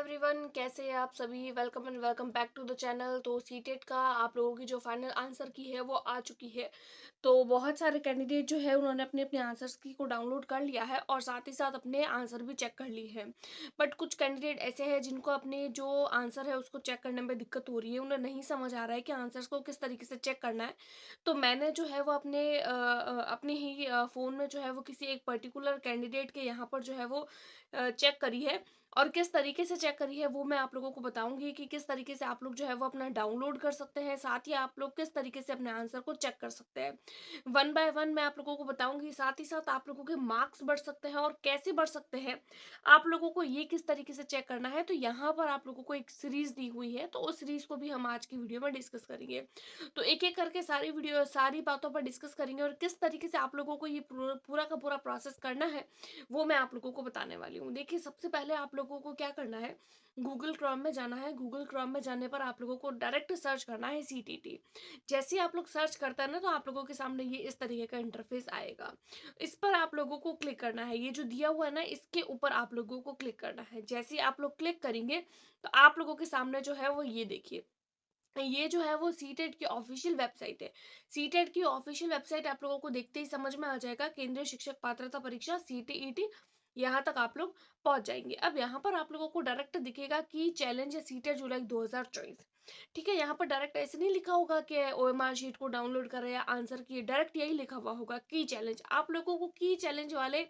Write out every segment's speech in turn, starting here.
Everyone, कैसे हैं आप सभी। Welcome and welcome back to the channel. तो सीटेट का आप लोगों की जो फाइनल आंसर की है वो आ चुकी है। तो बहुत सारे कैंडिडेट जो है उन्होंने अपने अपने आंसर्स की को डाउनलोड कर लिया है और साथ ही साथ अपने आंसर भी चेक कर लिए हैं। बट कुछ कैंडिडेट ऐसे हैं जिनको अपने जो आंसर है उसको चेक करने में दिक्कत हो रही है, उन्हें नहीं समझ आ रहा है कि आंसर्स को किस तरीके से चेक करना है। तो मैंने जो है वो अपने ही फ़ोन में जो है वो किसी एक पर्टिकुलर कैंडिडेट के यहाँ पर जो है वो चेक करी है। और किस तरीके से चेक करी है वो मैं आप लोगों को बताऊंगी कि किस तरीके से आप लोग जो है वो अपना डाउनलोड कर सकते हैं, साथ ही आप लोग किस तरीके से अपने आंसर को चेक कर सकते हैं। वन बाय वन मैं आप लोगों को बताऊंगी, साथ ही साथ आप लोगों के मार्क्स बढ़ सकते हैं और कैसे बढ़ सकते हैं, आप लोगों को ये किस तरीके से चेक करना है। तो यहाँ पर आप लोगों को एक सीरीज दी हुई है, तो उस सीरीज को भी हम आज की वीडियो में डिस्कस करेंगे। तो एक एक करके सारी बातों पर डिस्कस करेंगे और किस तरीके से आप लोगों को ये पूरा का पूरा प्रोसेस करना है वो मैं आप लोगों को बताने वाली हूँ। देखिए, सबसे पहले आप लोगों को क्या करना है, गूगल क्रोम में जाना है। गूगल क्रोम में जाने पर आप लोगों को डायरेक्ट सर्च करना है सीटीटी। जैसे ही आप लोग सर्च करते हैं ना, तो आप लोगों के सामने ये इस तरीके का इंटरफेस आएगा। इस पर आप लोगों को क्लिक करना है, ये जो दिया हुआ है ना इसके ऊपर आप लोगों को क्लिक करना है। जैसे ही आप लोग क्लिक करेंगे तो आप लोगों के सामने जो है वो ये देखिए, ये जो है वो सीटेट की ऑफिशियल वेबसाइट है। सीटेट की ऑफिशियल वेबसाइट आप लोगों को देखते ही समझ में आ जाएगा, केंद्रीय शिक्षक पात्रता परीक्षा सीटीईटी। यहाँ तक आप लोग पहुंच जाएंगे। अब यहाँ पर आप लोगों को डायरेक्ट दिखेगा कि चैलेंज है सीटेट जुलाई 2024। ठीक है, यहाँ पर डायरेक्ट ऐसे नहीं लिखा होगा कि ओएमआर शीट को डाउनलोड करें या आंसर किए, डायरेक्ट यही लिखा हुआ होगा की चैलेंज। आप लोगों को की चैलेंज वाले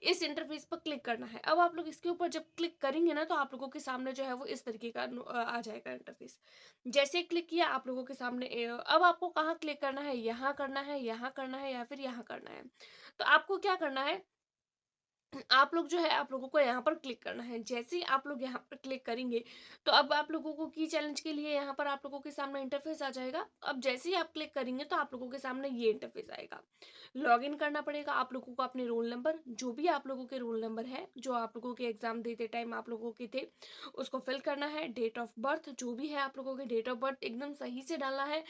इस इंटरफेस पर क्लिक करना है। अब आप लोग इसके ऊपर जब क्लिक करेंगे ना, तो आप लोगों के सामने जो है वो इस तरीके का आ जाएगा इंटरफेस। जैसे क्लिक किया आप लोगों के सामने अब आपको कहाँ क्लिक करना है, यहाँ करना है, यहाँ करना है या फिर यहाँ करना है। तो आपको क्या करना है, आप लोग जो है आप लोगों को यहाँ पर क्लिक करना है। जैसे ही आप लोग यहाँ पर क्लिक करेंगे तो अब आप लोगों को की चैलेंज के लिए यहाँ पर आप लोगों के सामने इंटरफेस आ जाएगा। अब जैसे ही आप क्लिक करेंगे तो आप लोगों के सामने ये इंटरफेस आएगा। लॉगिन करना पड़ेगा आप लोगों को, अपने रोल नंबर, जो भी आप लोगों के रोल नंबर है जो आप लोगों के एग्जाम देते टाइम आप लोगों के थे, उसको फिल करना है। डेट ऑफ बर्थ जो भी है आप लोगों के डेट ऑफ बर्थ एकदम सही से डालना है।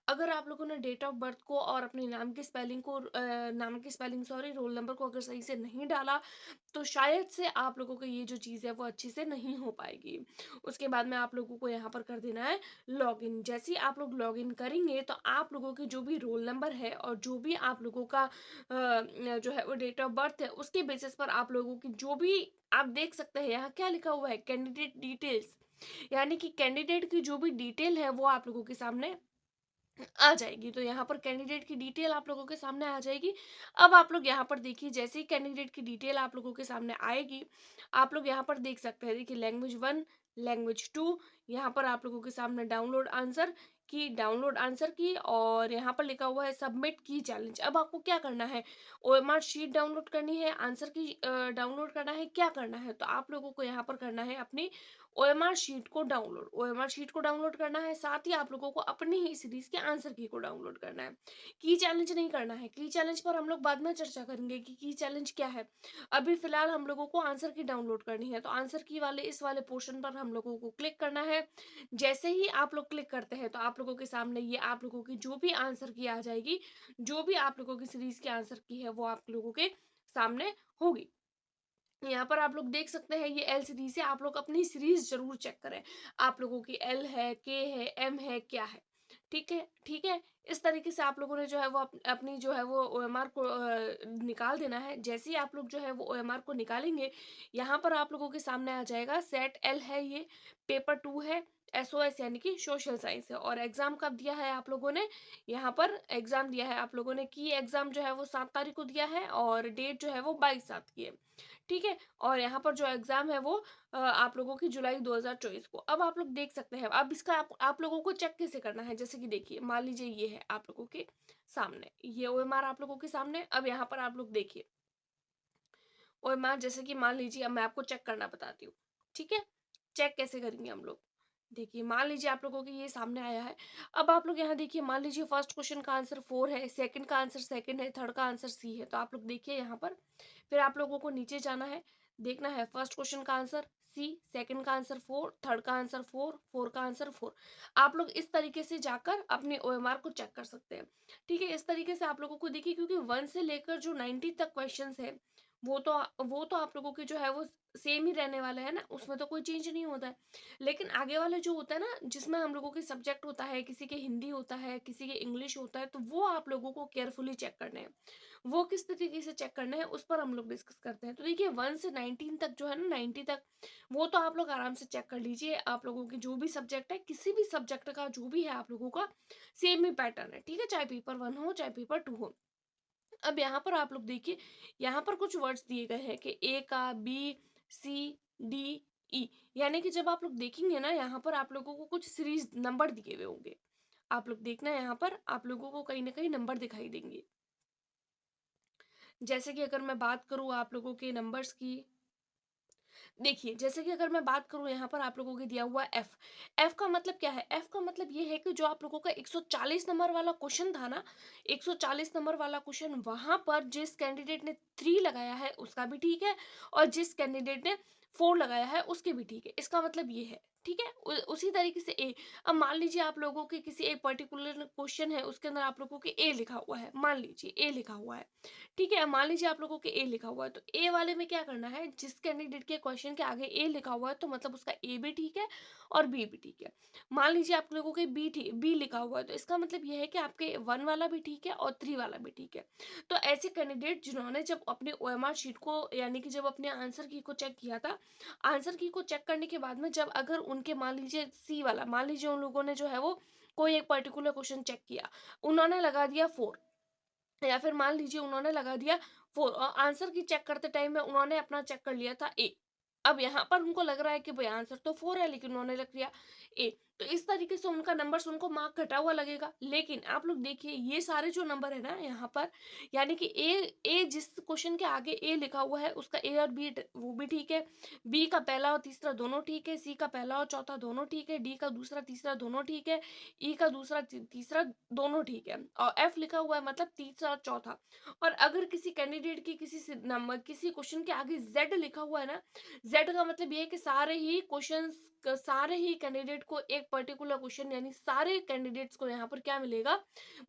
अगर आप लोगों ने डेट ऑफ बर्थ को और अपने नाम की स्पेलिंग सॉरी, रोल नंबर को अगर सही से नहीं डाला तो शायद से आप लोगों को ये जो चीज़ है वो अच्छे से नहीं हो पाएगी। उसके बाद में आप लोगों को यहाँ पर कर देना है लॉगिन। जैसे ही आप लोग लॉगिन करेंगे तो आप लोगों के जो भी रोल नंबर है और जो भी आप लोगों का जो है वो डेट ऑफ बर्थ है, उसके बेसिस पर आप लोगों की जो भी, आप देख सकते हैं यहाँ क्या लिखा हुआ है, कैंडिडेट डिटेल्स। यानी कि कैंडिडेट की जो भी डिटेल है वो आप लोगों के सामने आ जाएगी। तो यहाँ पर कैंडिडेट की डिटेल आप लोगों के सामने आ जाएगी। अब आप लोग यहाँ पर देखिए, जैसे ही कैंडिडेट की डिटेल आप लोगों के सामने आएगी, आप लोग यहाँ पर देख सकते हैं। देखिए, लैंग्वेज 1, लैंग्वेज 2, यहाँ पर आप लोगों के सामने डाउनलोड आंसर की और यहाँ पर लिखा हुआ है सबमिट की चैलेंज। अब आपको क्या करना है, ओएमआर शीट डाउनलोड करनी है, आंसर की डाउनलोड करना है, क्या करना है, तो आप लोगों को यहाँ पर करना है अपनी ओएमआर शीट को डाउनलोड करना है। साथ ही आप लोगों को अपनी ही सीरीज के आंसर की को डाउनलोड करना है। की चैलेंज नहीं करना है, की चैलेंज पर हम लोग बाद में चर्चा करेंगे कि की चैलेंज क्या है। अभी फिलहाल हम लोगों को आंसर की डाउनलोड करनी है। तो आंसर की वाले इस वाले पोर्शन पर हम लोगों को क्लिक करना है। जैसे ही आप लोग क्लिक करते हैं तो आप लोगों के सामने ये आप लोगों की जो भी आंसर की आ जाएगी, जो भी आप लोगों की सीरीज के आंसर की है वो आप लोगों के सामने होगी। यहाँ पर आप लोग देख सकते हैं ये एल सीरीज है। आप लोग अपनी सीरीज जरूर चेक करें, आप लोगों की एल है, के है, एम है, क्या है। ठीक है, ठीक है। इस तरीके से आप लोगों ने जो है वो अपनी जो है वो ओएमआर को निकाल देना है। जैसे ही आप लोग जो है वो ओएमआर को निकालेंगे, यहाँ पर आप लोगों के सामने आ जाएगा सेट एल है, ये पेपर 2 है, एसओएस यानी कि सोशल साइंस है। और एग्जाम कब दिया है आप लोगों ने, यहाँ पर एग्जाम दिया है आप लोगों ने की एग्जाम जो है वो 7 तारीख को दिया है और डेट जो है वो 22/7 की है। ठीक है, और यहाँ पर जो एग्जाम है वो आप लोगों की जुलाई 2024 को। अब आप लोग देख सकते हैं, अब इसका आप लोगों को चेक कैसे करना है। जैसे कि देखिए, मान लीजिए ये है आप लोगों के सामने, ये ओएमआर आप लोगों के सामने। अब यहाँ पर आप लोग देखिए ओएमआर, जैसे कि मान लीजिए, अब मैं आपको चेक करना बताती हूँ। ठीक है, चेक कैसे करेंगे हम लोग। देखिए, मान लीजिए आप लोगों के ये सामने आया है। अब आप लोग यहाँ देखिए, मान लीजिए फर्स्ट क्वेश्चन का आंसर 4 है, सेकंड का आंसर सेकंड है, थर्ड का आंसर सी है। तो आप लोग देखिए यहाँ पर, फिर आप लोगों को नीचे जाना है, देखना है फर्स्ट क्वेश्चन का आंसर सी, सेकंड का आंसर 4, थर्ड का आंसर 4, फोर का आंसर 4। आप लोग इस तरीके से जाकर अपने ओएमआर को चेक कर सकते हैं। ठीक है, इस तरीके से आप लोगों को देखिए, क्योंकि 1 से लेकर जो 90 तक क्वेश्चंस है वो तो आप लोगों के जो है वो सेम ही रहने वाला है ना, उसमें तो कोई चेंज नहीं होता है। लेकिन आगे वाला जो होता है ना, जिसमें हम लोगों के सब्जेक्ट होता है, किसी के हिंदी होता है, किसी के इंग्लिश होता है, तो वो आप लोगों को केयरफुली चेक करने हैं। वो किस तरीके से चेक करना है उस पर हम लोग डिस्कस करते हैं। तो देखिए 1 से 19 तक जो है ना, 90 तक वो तो आप लोग आराम से चेक कर लीजिए। आप लोगों के जो भी सब्जेक्ट है, किसी भी सब्जेक्ट का जो भी है आप लोगों का सेम ही पैटर्न है, ठीक है? चाहे पेपर 1 हो, चाहे पेपर 2 हो। अब यहाँ पर आप लोग देखिए, यहाँ पर कुछ वर्ड्स दिए गए हैं कि ए का, बी, सी, डी, ई। यानी कि जब आप लोग देखेंगे ना, यहाँ पर आप लोगों को कुछ सीरीज नंबर दिए हुए होंगे। आप लोग देखना, यहाँ पर आप लोगों को कहीं ना कहीं नंबर दिखाई देंगे। जैसे कि अगर मैं बात करूँ आप लोगों के नंबर्स की, देखिए जैसे कि अगर मैं बात करूँ, यहाँ पर आप लोगों के दिया हुआ एफ। एफ का मतलब क्या है? एफ का मतलब ये है कि जो आप लोगों का 140 नंबर वाला क्वेश्चन था ना, 140 नंबर वाला क्वेश्चन, वहां पर जिस कैंडिडेट ने 3 लगाया है उसका भी ठीक है, और जिस कैंडिडेट ने 4 लगाया है उसके भी ठीक है। इसका मतलब ये है, ठीक है? उसी तरीके से ए। अब मान लीजिए आप लोगों के किसी एक पर्टिकुलर क्वेश्चन है, उसके अंदर आप लोगों के ए लिखा हुआ है, मान लीजिए ए लिखा हुआ है, ठीक है? मान लीजिए आप लोगों के ए लिखा हुआ है, तो ए वाले में क्या करना है, जिस कैंडिडेट के क्वेश्चन के आगे ए लिखा हुआ है तो मतलब उसका ए भी ठीक है और बी भी ठीक है। मान लीजिए आप लोगों के बी लिखा हुआ है, तो इसका मतलब ये है कि आपके 1 वाला भी ठीक है और 3 वाला भी ठीक है। तो ऐसे कैंडिडेट जिन्होंने जब अपने ओएमआर शीट को, यानी कि जब अपने आंसर की को चेक किया था, आंसर की को चेक करने के बाद में जब अगर उनके मान लीजिए सी वाला, मान लीजिए उन लोगों ने जो है वो कोई एक पर्टिकुलर क्वेश्चन चेक किया, उन्होंने लगा दिया 4, या फिर मान लीजिए उन्होंने लगा दिया 4, और आंसर की चेक करते टाइम में उन्होंने अपना चेक कर लिया था ए। अब यहाँ पर उनको लग रहा है कि भाई आंसर तो 4 है, लेकिन उन्होंने लग लिया ए। तो इस तरीके से उनका नंबर्स, उनको मार्क घटा हुआ लगेगा। लेकिन आप लोग देखिए ये सारे जो नंबर है ना यहाँ पर, यानी कि ए जिस क्वेश्चन के आगे ए लिखा हुआ है उसका ए और बी वो भी ठीक है, बी का पहला और तीसरा दोनों ठीक है, सी का पहला और चौथा दोनों ठीक है, डी का दूसरा तीसरा दोनों ठीक है, ई का दूसरा तीसरा दोनों ठीक है, और एफ लिखा हुआ है मतलब तीसरा और चौथा। और अगर किसी कैंडिडेट की नंबर किसी क्वेश्चन के आगे जेड लिखा हुआ है ना, जेड का मतलब ये है कि सारे ही कैंडिडेट को एक पर्टिकुलर क्वेश्चन, यानी सारे कैंडिडेट्स को यहाँ पर क्या मिलेगा,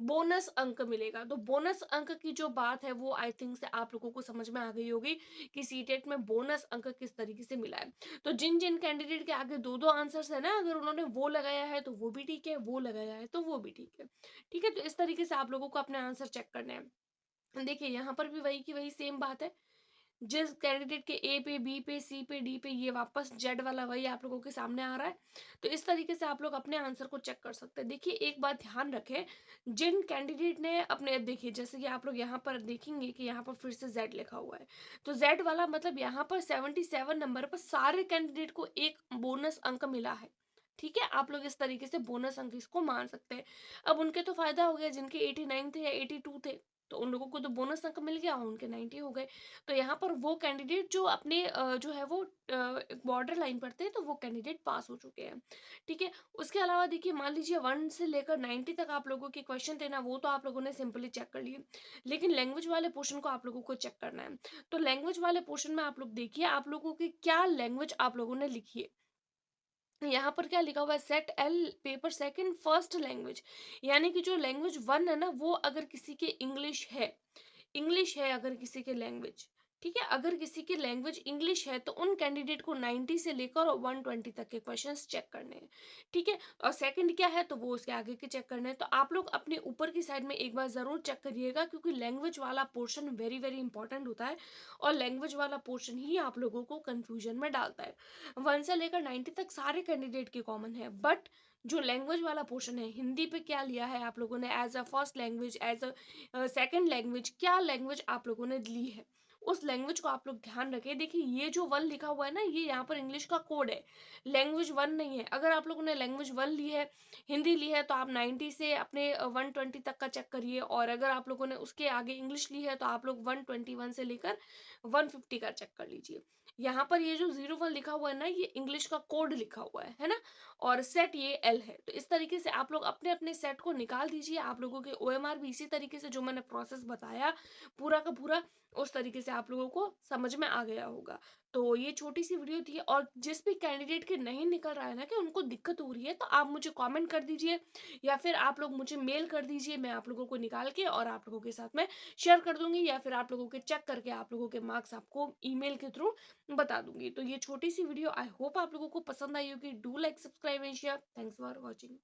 बोनस अंक मिलेगा। तो बोनस अंक की जो बात है वो आई थिंक से आप लोगों को समझ में आ गई होगी कि सीटेट में बोनस अंक किस तरीके से मिला है। तो जिन जिन कैंडिडेट के आगे दो दो आंसर्स है ना, अगर उन्होंने वो लगाया है तो वो भी ठीक है, वो लगाया है तो वो भी ठीक है। ठीक है, तो इस तरीके से आप लोगों को अपने आंसर चेक करने हैं। देखिए यहाँ पर भी वही की वही सेम बात है, जिस कैंडिडेट के ए पे, बी पे, सी पे, डी पे, ये वापस जेड वाला वही आप लोगों के सामने आ रहा है। तो इस तरीके से आप लोग अपने आंसर को चेक कर सकते हैं। देखिए एक बात ध्यान रखें, जिन कैंडिडेट ने अपने, देखिए जैसे कि आप लोग यहाँ पर देखेंगे कि यहाँ पर फिर से जेड लिखा हुआ है, तो जेड वाला मतलब यहाँ पर 77 नंबर पर सारे कैंडिडेट को एक बोनस अंक मिला है। ठीक है, आप लोग इस तरीके से बोनस अंक इसको मान सकते हैं। अब उनके तो फायदा हो गया, जिनके 89 थे या 82 थे, तो उन लोगों को तो बोनस अंक मिल गया, उनके 90 हो गए। तो यहाँ पर वो कैंडिडेट जो अपने जो है वो बॉर्डर लाइन पर थे, तो वो कैंडिडेट पास हो चुके हैं। ठीक है, उसके अलावा देखिए मान लीजिए 1 से लेकर 90 तक आप लोगों के क्वेश्चन थे ना, वो तो आप लोगों ने सिंपली चेक कर लिए। लेकिन लैंग्वेज वाले पोर्शन को आप लोगों को चेक करना है। तो लैंग्वेज वाले पोर्शन में आप लोग देखिए आप लोगों की क्या लैंग्वेज आप लोगों ने लिखी है। यहाँ पर क्या लिखा हुआ है, set L paper second first language. यानी कि जो लैंग्वेज 1 है ना, वो अगर किसी के इंग्लिश है अगर किसी के लैंग्वेज, ठीक है, अगर किसी की लैंग्वेज इंग्लिश है तो उन कैंडिडेट को 90 से लेकर 120 तक के क्वेश्चंस चेक करने हैं। ठीक है, और सेकंड क्या है तो वो उसके आगे के चेक करने हैं। तो आप लोग अपने ऊपर की साइड में एक बार जरूर चेक करिएगा, क्योंकि लैंग्वेज वाला पोर्शन वेरी वेरी इंपॉर्टेंट होता है, और लैंग्वेज वाला पोर्शन ही आप लोगों को कंफ्यूजन में डालता है। 1 से लेकर 90 तक सारे कैंडिडेट के कॉमन है, बट जो लैंग्वेज वाला पोर्शन है, हिंदी पे क्या लिया है आप लोगों ने as a first language, as a second language, क्या लैंग्वेज आप लोगों ने ली है, उस लैंग्वेज को आप लोग ध्यान रखें। देखिए ये जो 1 लिखा हुआ है ना, ये यहाँ पर इंग्लिश का कोड है, लैंग्वेज 1 नहीं है। अगर आप लोगों ने लैंग्वेज 1 ली है, हिंदी ली है, तो आप 90 से अपने 120 तक का चेक करिए, और अगर आप लोगों ने उसके आगे इंग्लिश ली है तो आप लोग 121 से लेकर 150 का चेक कर लीजिए। यहाँ पर ये जो 01 लिखा हुआ है ना, ये इंग्लिश का कोड लिखा हुआ है ना, और सेट ये एल है। तो इस तरीके से आप लोग अपने अपने सेट को निकाल दीजिए। आप लोगों के ओएमआर भी इसी तरीके से, जो मैंने प्रोसेस बताया पूरा का पूरा, उस तरीके से आप लोगों को समझ में आ गया होगा। तो ये छोटी-सी वीडियो थी, और जिस भी कैंडिडेट के नहीं निकल रहा है ना, कि उनको दिक्कत हो रही है, तो आप मुझे कमेंट कर दीजिए या फिर आप लोग मुझे मेल कर दीजिए। मैं आप लोगों को निकाल के और आप लोगों के साथ में शेयर कर दूँगी, या फिर आप लोगों के चेक करके आप लोगों के मार्क्स आपको ईमेल के थ्रू बता दूँगी। तो ये छोटी-सी वीडियो आई होप आप लोगों को पसंद आई होगी। Do like, subscribe and share. Thanks for watching.